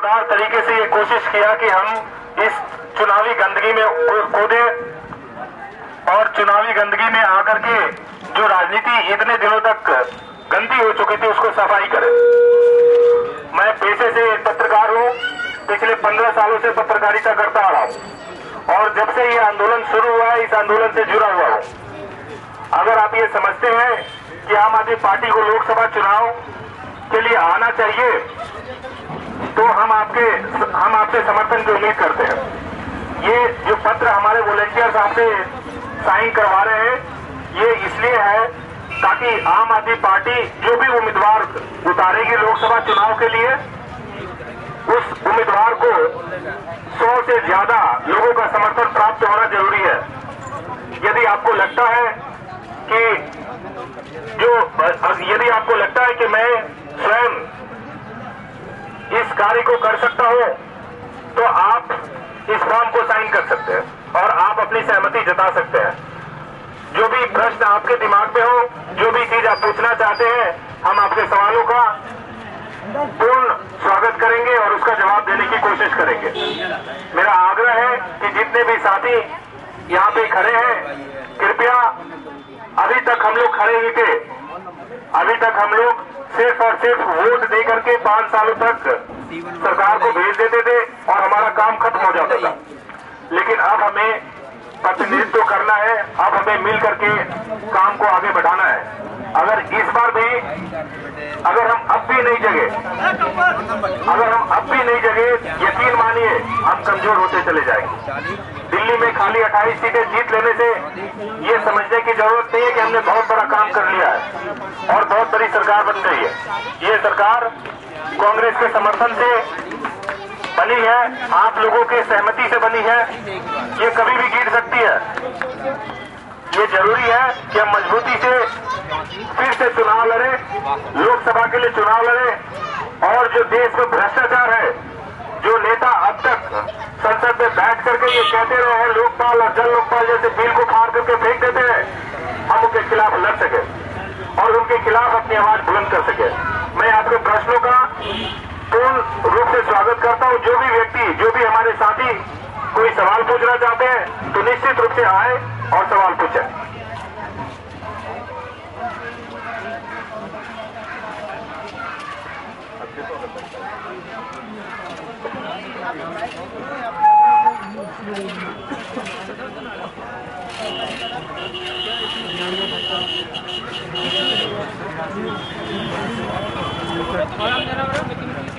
धारदार तरीके से ये कोशिश किया कि हम इस चुनावी गंदगी में कूदे और चुनावी गंदगी में आकर के जो राजनीति इतने दिनों तक गंदी हो चुकी थी उसको सफाई करें। मैं पेशे से एक पत्रकार हूँ, पिछले 15 सालों से पत्रकारिता करता आ रहा हूँ और जब से ये आंदोलन शुरू हुआ है इस आंदोलन से जुड़ा हुआ हूँ। अगर आप ये समझते हैं कि आम आदमी पार्टी को लोकसभा चुनाव के लिए आना चाहिए तो हम आपसे समर्थन की उम्मीद करते हैं। ये जो पत्र हमारे वॉलंटियर्स आपसे साइन करवा रहे हैं ये इसलिए है ताकि आम आदमी पार्टी जो भी उम्मीदवार उतारेगी लोकसभा चुनाव के लिए उस उम्मीदवार को 100 से ज्यादा लोगों का समर्थन प्राप्त होना जरूरी है। यदि आपको लगता है कि मैं स्वयं इस कार्य को कर सकता हूं तो आप इस फॉर्म को साइन कर सकते हैं और आप अपनी सहमति जता सकते हैं। जो भी प्रश्न आपके दिमाग में हो, जो भी चीज आप पूछना चाहते हैं, हम आपके सवालों का पूर्ण स्वागत करेंगे और उसका जवाब देने की कोशिश करेंगे। मेरा आग्रह है कि जितने भी साथी यहाँ पे खड़े हैं, कृपया अभी तक हम लोग खड़े ही थे, अभी तक हम लोग सिर्फ और सिर्फ वोट दे करके 5 सालों तक सरकार को भेज देते थे और हमारा काम खत्म हो जाता था। लेकिन अब हमें प्रतिनिधित्व करना है, अब हमें मिल करके काम को आगे बढ़ाना है। अगर इस बार भी अगर हम अब भी नहीं जगे, यकीन मानिए हम कमजोर होते चले जाएंगे। दिल्ली में खाली 28 सीटें जीत लेने से ये समझने की जरूरत नहीं है कि हमने बहुत बड़ा काम कर लिया है और बहुत बड़ी सरकार बन गई है। ये सरकार कांग्रेस के समर्थन से बनी है, आप लोगों के सहमति से बनी है, ये कभी भी गिर सकती है। ये जरूरी है कि हम मजबूती से फिर से चुनाव लड़े, लोकसभा के लिए चुनाव लड़े और जो देश में भ्रष्टाचार है, जो नेता अब तक संसद में बैठ करके ये कहते रहे हैं लोकपाल और जन लोकपाल जैसे बिल को फाड़ करके फेंक देते हैं, हम उनके खिलाफ लड़ सके और उनके खिलाफ अपनी आवाज बुलंद कर सके। मैं आपके प्रश्नों का पूर्ण रूप से स्वागत करता हूं। जो भी व्यक्ति, जो भी हमारे साथी कोई सवाल पूछना चाहते हैं तो निश्चित रूप से आए और सवाल पूछें। और